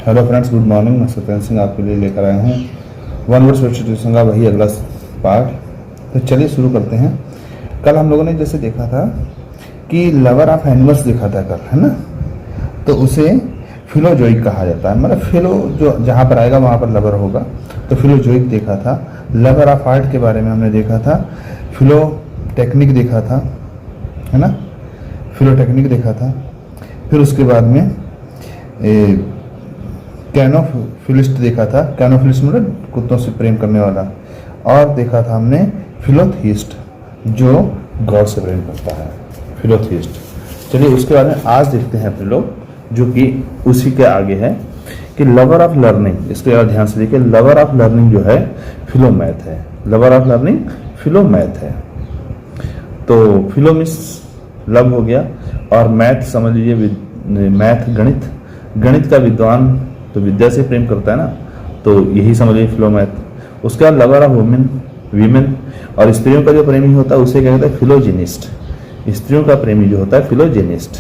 Hello friends, good morning. मैं सत्येंद्र सिंह आपके लिए लेकर आया हूँ वन वर्ड सब्स्टिट्यूशन का वही अगला पार्ट। तो चलिए शुरू करते हैं। कल हम लोगों ने जैसे देखा था कि लवर ऑफ एनिमल्स देखा था कल, है ना। तो उसे फिलोजोइक कहा जाता है, मतलब फिलो जो जहाँ पर आएगा वहाँ पर लवर होगा, तो फिलोजोइक देखा था। लवर ऑफ आर्ट के बारे में हमने देखा था, फिलो टेक्निक देखा था, है ना, फिलो टेक्निक देखा था। फिर उसके बाद में कैनोफिलिस्ट देखा था। कैनोफिलिस्ट मतलब कुत्तों से प्रेम करने वाला। और देखा था हमने फिलोथिस्ट, जो गॉड से प्रेम करता है, फिलोथिस्ट। चलिए उसके बाद में आज देखते हैं फिलो, जो कि उसी के आगे है कि लवर ऑफ लर्निंग। इसके बाद ध्यान से देखिए, लवर ऑफ लर्निंग जो है फिलोमैथ है। लवर ऑफ लर्निंग फिलोमैथ है। तो फिलो मीन्स लव हो गया, और मैथ समझ लीजिए, मैथ गणित का विद्वान तो विद्या से प्रेम करता है ना, तो यही समझ लीजिए फिलोमैथ। उसके बाद लवर ऑफ वीमेन, और स्त्रियों का जो प्रेमी होता है उसे क्या कहते हैं, फिलोजेनिस्ट। स्त्रियों का प्रेमी जो होता है फिलोजेनिस्ट।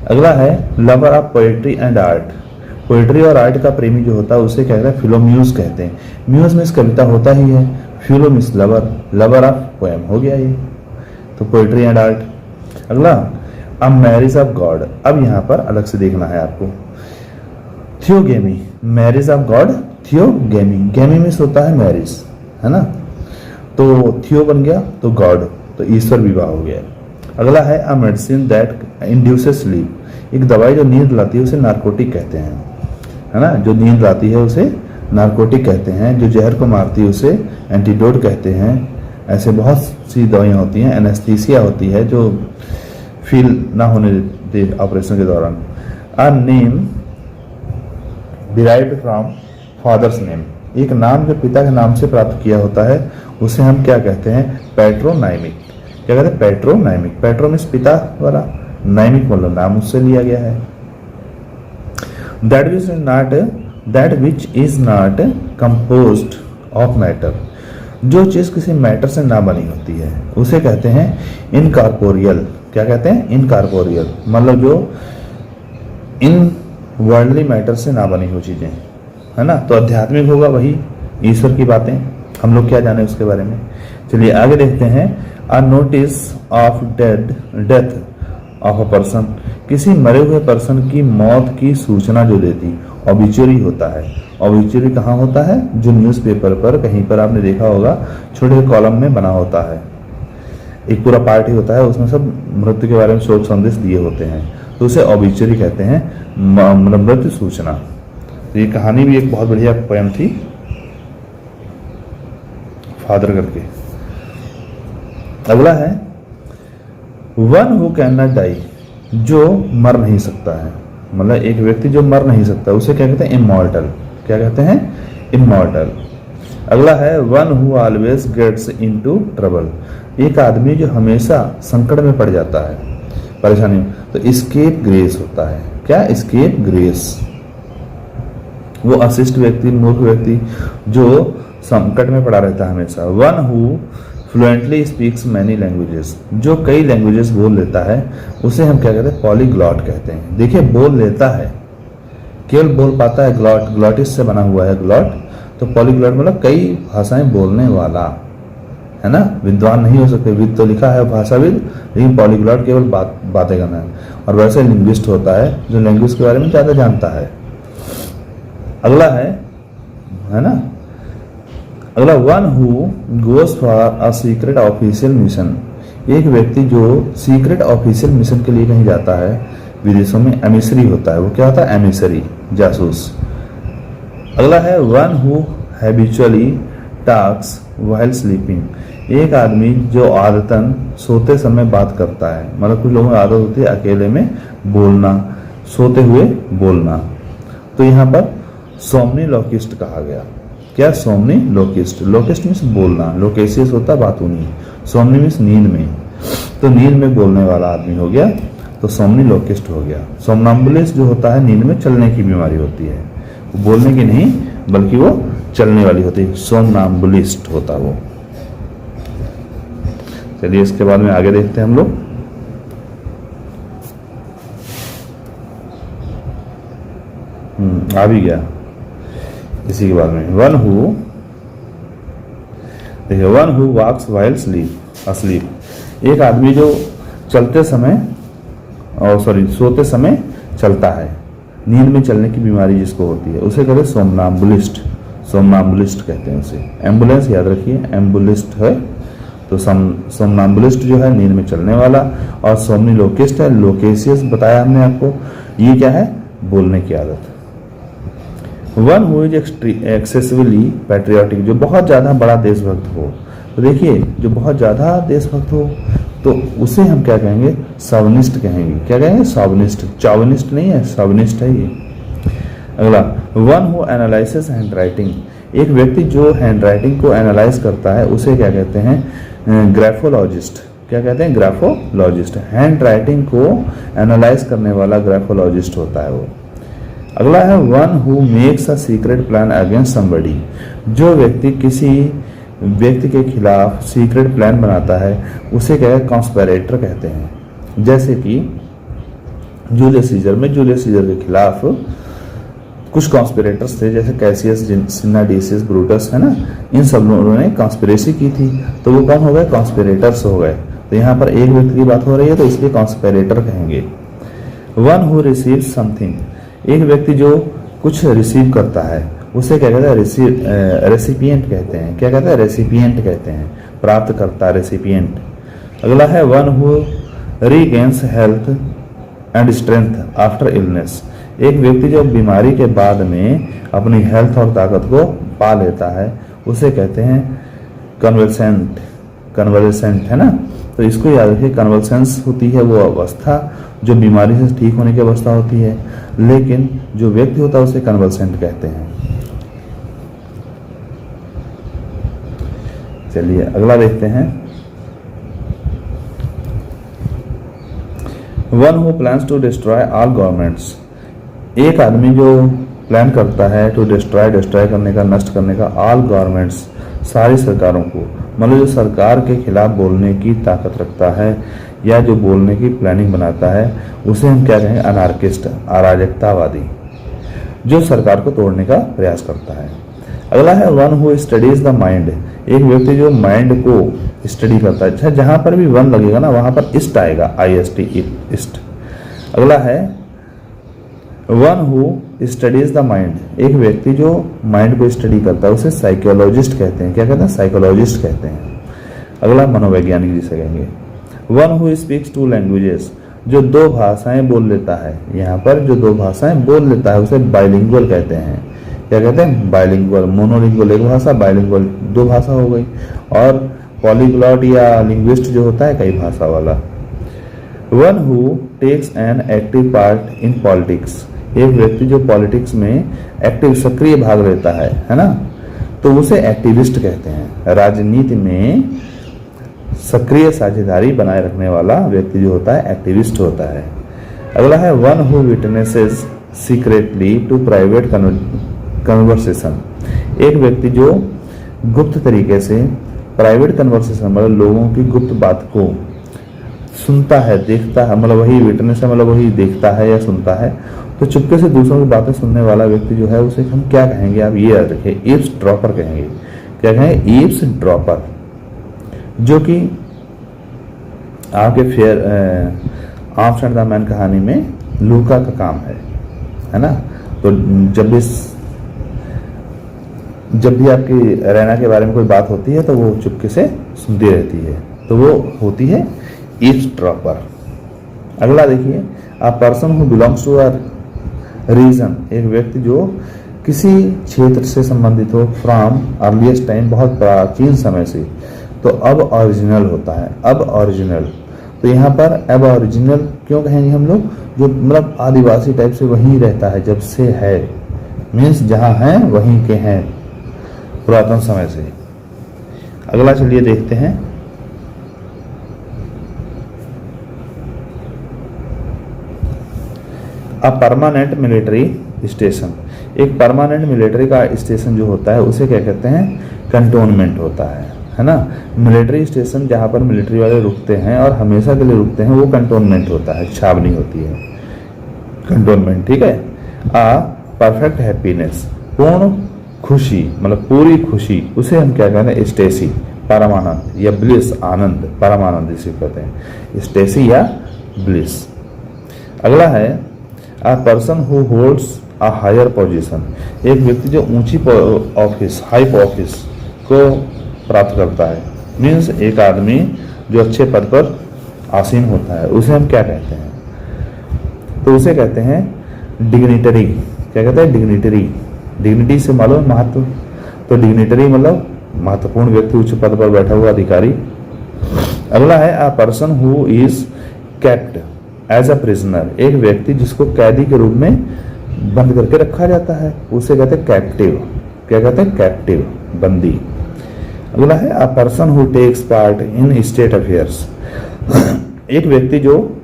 अगला है lover of poetry and art. Poetry और आर्ट का प्रेमी जो होता है उसे क्या कहते हैं, फिलोम्यूज कहते हैं। म्यूज में कविता होता ही है, philo means lover, lover of poem हो गया ये, तो पोएट्री एंड आर्ट। अगला अब मैरिज ऑफ गॉड। अब यहाँ पर अलग से देखना है आपको, थियोगेमी, मैरिज ऑफ गॉड, थियोगेमी। गेमी मीन्स होता है मैरिज, है ना, तो थियो बन गया तो गॉड, तो ईश्वर विवाह हो गया। अगला है a medicine that induces sleep. एक दवाई जो नींद लाती है उसे नार्कोटिक कहते हैं, है ना, जो नींद लाती है उसे नार्कोटिक कहते हैं। जो जहर को मारती है उसे एंटीडोट कहते हैं। ऐसे बहुत सी दवाइयाँ होती हैं। एनेस्थीसिया होती है जो फील ना होने देती ऑपरेशन के दौरान। A name derived from father's name. एक नाम जो पिता के नाम से प्राप्त किया होता है उसे हम क्या कहते हैं, पैट्रोनाइमिक। क्या कहते हैं, पैट्रोनाइमिक। पैट्रो मीन्स पिता वाला, नाइमिक मतलब नाम उससे लिया गया है। That which is not composed of matter. जो चीज किसी मैटर से ना बनी होती है उसे कहते हैं इनकॉर्पोरियल। क्या कहते हैं, इनकॉर्पोरियल, मतलब जो इन वर्ल्डली मैटर से ना बनी हो चीजें, है ना। तो आध्यात्मिक होगा वही, ईश्वर की बातें, हम लोग क्या जाने उसके बारे में। चलिए आगे देखते हैं। A notice of death of a person. किसी मरे हुए पर्सन की मौत की सूचना जो देती, ऑबिचुरी होता है। ऑबिचुरी कहाँ होता है, जो न्यूज़पेपर पर कहीं पर आपने देखा होगा छोटे कॉलम में बना होता है, एक पूरा पार्ट ही होता है, उसमें सब मृत्यु के बारे में शोक संदेश दिए होते हैं, तो उसे ऑबिचुरी कहते हैं, मृत्यु सूचना। तो ये कहानी भी एक बहुत बढ़िया पोयम थी, फादर करके। अगला है one who can not die, जो मर नहीं सकता है, मतलब एक व्यक्ति जो मर नहीं सकता उसे क्या कहते हैं, इमॉर्टल। क्या कहते हैं, इमॉर्टल। अगला है one who always gets into trouble. एक आदमी जो हमेशा संकट में पड़ जाता है, परेशानी में, तो एस्केप ग्रेस होता है। क्या, एस्केप ग्रेस। वो अशिष्ट व्यक्ति, मूर्ख व्यक्ति जो संकट में पड़ा रहता है हमेशा। One who fluently speaks many languages, जो कई लैंग्वेजेस बोल लेता है उसे हम क्या कहते हैं, पॉलीग्लॉट कहते हैं। देखिए बोल लेता है, केवल बोल पाता है, ग्लॉट, ग्लॉटिस से बना हुआ है ग्लॉट, तो पॉलीग्लॉट मतलब कई भाषाएं बोलने वाला, है ना। विद्वान नहीं हो सकते, विद तो लिखा है भाषाविद, लेकिन पॉलीग्लॉट केवल बातें करना है। और वैसे लिंग्विस्ट होता है जो लैंग्वेज के बारे में ज़्यादा जानता है। अगला है ना, अगला one who goes for a secret official mission. एक व्यक्ति जो सीक्रेट ऑफिशियल मिशन के लिए कहीं जाता है विदेशों में, एमिसरी होता है। वो क्या होता है, एमिसरी, जासूस। अगला है one who habitually talks while sleeping. एक आदमी जो आदतन सोते समय बात करता है, मतलब कुछ लोगों की आदत होती है अकेले में बोलना, सोते हुए बोलना, तो यहाँ पर सोमनीलोकिस्ट कहा गया। क्या, सोमनीलोकिस्ट। लोकिस्ट मीन्स बोलना, लोकेसियस होता बातूनी, सोमनी मीन्स नींद में, तो नींद में बोलने वाला आदमी हो गया, तो सोमनीलोकिस्ट हो गया। सोमनाम्बुलिस्ट जो होता है नींद में चलने की बीमारी होती है, वो बोलने की नहीं बल्कि वो चलने वाली होती है, सोमनाम्बुलिस्ट होता वो। चलिए इसके बाद में आगे देखते हैं हम लोग। आ भी गया इसी के बारे में। वन हु, देखिए, one who walks while sleep asleep, एक आदमी जो चलते समय और सोते समय चलता है, नींद में चलने की बीमारी जिसको होती है उसे कहते हैं सोमनाम्बुलिस्ट। सोमनाम्बुलिस्ट कहते हैं उसे। एम्बुलेंस याद रखिए, एम्बुलिस्ट है तो सोमनाम्बुलिस्ट जो है नींद में चलने वाला, और सोमनीलोकिस्ट है, लोकेशियस बताया हमने आपको, ये क्या है, बोलने की आदत। One who is excessively patriotic, जो बहुत ज़्यादा बड़ा देशभक्त हो। तो देखिए, जो बहुत ज़्यादा देशभक्त हो तो उसे हम क्या कहेंगे, शॉविनिस्ट कहेंगे। क्या कहेंगे, शॉविनिस्ट, चॉविनिस्ट नहीं है, शॉविनिस्ट है ये। अगला, one who analysis hand writing, एक व्यक्ति जो हैंड राइटिंग को एनालाइज करता है उसे क्या कहते हैं, ग्राफोलॉजिस्ट। क्या कहते हैं, ग्राफोलॉजिस्ट। हैंड राइटिंग को एनालाइज करने वाला ग्राफोलॉजिस्ट होता है वो। अगला है one who makes a secret plan against somebody, जो व्यक्ति किसी व्यक्ति के खिलाफ सीक्रेट प्लान बनाता है उसे क्या है, कॉन्स्पिरेटर कहते हैं। जैसे कि जूलियस सीजर में, जूलियस सीजर के खिलाफ कुछ कॉन्स्पिरेटर्स थे, जैसे कैसियस, सिन्नाडियस, ब्रूटस, है ना, इन सब लोगों ने कॉन्स्पिरेसी की थी, तो वो कौन हो गए, कॉन्स्पिरेटर्स हो गए। तो यहाँ पर एक व्यक्ति की बात हो रही है तो इसलिए कॉन्स्पिरेटर कहेंगे। वन हु रिसीव समथिंग, एक व्यक्ति जो कुछ रिसीव करता है उसे क्या कहते हैं, रेसिपिएंट कहते हैं। क्या कहते हैं, रेसिपिएंट कहते हैं, प्राप्त करता, रेसिपिएंट। अगला है one who regains health and strength after illness, एक व्यक्ति जो बीमारी के बाद में अपनी हेल्थ और ताकत को पा लेता है उसे कहते हैं कन्वल्सेंट। कन्वल्सेंट है ना, तो इसको याद रखिए, कन्वल्सेंस होती है वो अवस्था जो बीमारी से ठीक होने की अवस्था होती है, लेकिन जो व्यक्ति होता है उसे कन्वल्सेंट कहते हैं। चलिए अगला देखते हैं। One who plans to destroy all governments, एक आदमी जो प्लान करता है टू डिस्ट्रॉय करने का, नष्ट करने का, ऑल गवर्नमेंट्स, सारी सरकारों को, मतलब जो सरकार के खिलाफ बोलने की ताकत रखता है या जो बोलने की प्लानिंग बनाता है उसे हम क्या कहेंगे, अनार्किस्ट, अराजकतावादी, जो सरकार को तोड़ने का प्रयास करता है। अगला है one who studies the mind, एक व्यक्ति जो माइंड को स्टडी करता है। अच्छा, जहां पर भी वन लगेगा ना वहां पर इस्ट आएगा, IST, इस्ट। अगला है one who studies the mind, एक व्यक्ति जो माइंड को स्टडी करता है उसे साइकोलॉजिस्ट कहते हैं। क्या कहते हैं, साइकोलॉजिस्ट कहते हैं। अगला मनोवैज्ञानिक जिसे कहेंगे। One who speaks to languages, जो दो भाषाएं बोल लेता है, यहाँ पर जो दो भाषाएं बोल लेता है उसे बाइलिंगुअल कहते हैं। क्या कहते हैं, बाइलिंगुअल। मोनोलिंगुअल एक भाषा, बाइलिंगुअल दो भाषा हो गई, और पॉलीग्लॉट या लिंग्विस्ट जो होता है कई भाषा वाला। One who takes an active part in politics, एक व्यक्ति जो पॉलिटिक्स में एक्टिव, सक्रिय भाग लेता है ना, तो उसे एक्टिविस्ट कहते हैं। राजनीति में सक्रिय साझेदारी बनाए रखने वाला व्यक्ति जो होता है एक्टिविस्ट होता है। अगला है one who witnesses secretly to private conversation, एक व्यक्ति जो गुप्त तरीके से प्राइवेट कन्वर्सेशन, मतलब लोगों की गुप्त बात को सुनता है, देखता है, मतलब वही विटनेस है, मतलब वही देखता है या सुनता है, तो चुपके से दूसरों की बातें सुनने वाला व्यक्ति जो है उसे हम क्या कहेंगे, आप ये याद रखिए, ईव्स ड्रॉपर कहेंगे। क्या कहेंगे, ईव्स ड्रॉपर, जो कि आपके आर्म्स एंड द मैन कहानी में लूका का काम है ना। तो जब भी आपकी रैना के बारे में कोई बात होती है तो वो चुपके से सुनती रहती है, तो वो होती है ईव्सड्रॉपर। अगला देखिए, a person who belongs to a region, एक व्यक्ति जो किसी क्षेत्र से संबंधित हो, फ्रॉम अर्लीस्ट टाइम, बहुत प्राचीन समय से, तो अब ओरिजिनल होता है, अब ओरिजिनल। तो यहाँ पर अब ओरिजिनल क्यों कहेंगे हम लोग, जो मतलब आदिवासी टाइप से वहीं रहता है, जब से है, मीन्स जहाँ हैं वहीं के हैं, पुरातन समय से। अगला चलिए देखते हैं। अब परमानेंट मिलिट्री स्टेशन, एक परमानेंट मिलिट्री का स्टेशन जो होता है उसे क्या कहते हैं, कंटोनमेंट होता है ना। मिलिट्री स्टेशन जहाँ पर मिलिट्री वाले रुकते हैं और हमेशा के लिए रुकते हैं वो कंटोनमेंट होता है, छावनी होती है, कंटोनमेंट। ठीक है। परफेक्ट हैप्पीनेस, पूर्ण खुशी मतलब पूरी खुशी, उसे हम क्या कहते हैं स्टेसी, परमानंद या ब्लिस, आनंद, परमानंद इसे कहते हैं, स्टेसी या ब्लिस। अगला है a person who holds a higher position, एक व्यक्ति जो ऊंची ऑफिस, हाई ऑफिस को प्राप्त करता है, मीन्स एक आदमी जो अच्छे पद पर आसीन होता है, उसे हम क्या कहते हैं, तो उसे कहते हैं डिग्निटरी। क्या कहते हैं डिग्निटरी, डिग्निटी से मालूम महत्व, तो डिग्निटरी मतलब महत्वपूर्ण व्यक्ति, उच्च पद पर बैठा हुआ अधिकारी। अगला है a person who is kept as a prisoner, एक व्यक्ति जिसको कैदी के रूप में बंद करके रखा जाता है, उसे कहते हैं कैप्टिव। क्या कहते हैं कैप्टिव, बंदी। अगला है a person who takes part in state affairs, एक व्यक्ति जो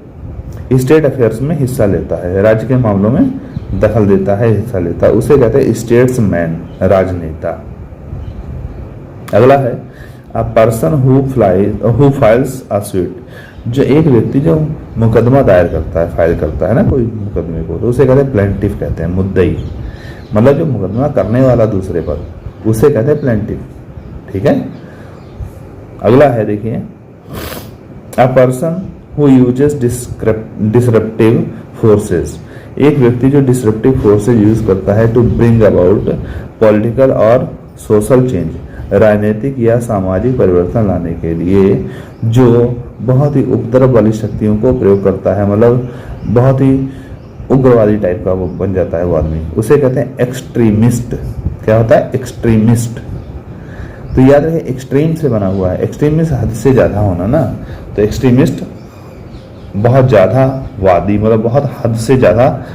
स्टेट अफेयर्स में हिस्सा लेता है, राज्य के मामलों में दखल देता है, हिस्सा लेता है, उसे कहते हैं स्टेट्समैन, राजनेता। अगला है a person who files a suit, जो एक व्यक्ति जो मुकदमा दायर करता है, फाइल करता है ना कोई मुकदमे को, तो उसे कहते हैं प्लेंटिफ, कहते हैं मुद्दई, मतलब जो मुकदमा करने वाला दूसरे पर, उसे कहते हैं प्लेंटिफ। ठीक है। अगला है देखिए a person who uses disruptive forces, एक व्यक्ति जो डिसरप्टिव फोर्सेस यूज करता है टू ब्रिंग अबाउट पॉलिटिकल और सोशल चेंज, राजनीतिक या सामाजिक परिवर्तन लाने के लिए जो बहुत ही उपद्रव वाली शक्तियों को प्रयोग करता है, मतलब बहुत ही उग्रवादी टाइप का वो बन जाता है वो आदमी, उसे कहते हैं एक्सट्रीमिस्ट। क्या होता है एक्सट्रीमिस्ट, तो याद रहे एक्सट्रीम से बना हुआ है, एक्सट्रीमिस्ट हद से ज्यादा होना ना, तो एक्सट्रीमिस्ट बहुत ज्यादा वादी, मतलब बहुत हद से ज्यादा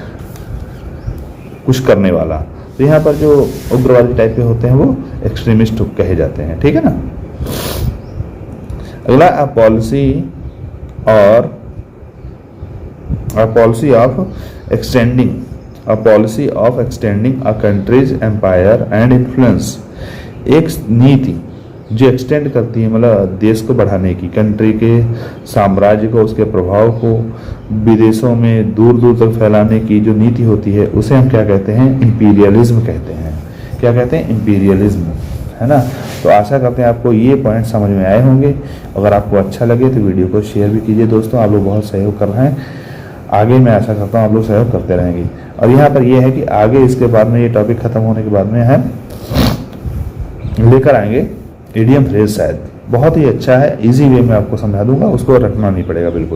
कुछ करने वाला, तो यहाँ पर जो उग्रवादी टाइप के होते हैं वो एक्सट्रीमिस्ट कहे जाते हैं। ठीक है ना। अगला a policy of extending a country's empire and influence, एक नीति जो एक्सटेंड करती है मतलब देश को बढ़ाने की, कंट्री के साम्राज्य को, उसके प्रभाव को विदेशों में दूर दूर तक फैलाने की जो नीति होती है, उसे हम क्या कहते हैं इंपीरियलिज्म कहते हैं। क्या कहते हैं इंपीरियलिज्म, है ना। तो आशा करते हैं आपको ये पॉइंट समझ में आए होंगे। अगर आपको अच्छा लगे तो वीडियो को शेयर भी कीजिए दोस्तों, आप लोग बहुत सहयोग कर रहे हैं, आगे मैं आशा करता हूँ आप लोग सहयोग करते रहेंगे। और यहाँ पर यह है कि आगे इसके बाद में ये टॉपिक खत्म होने के बाद में हम लेकर आएंगे इडियम फ्रेज, शायद बहुत ही अच्छा है, इजी वे में आपको समझा दूंगा, उसको रटना नहीं पड़ेगा बिल्कुल।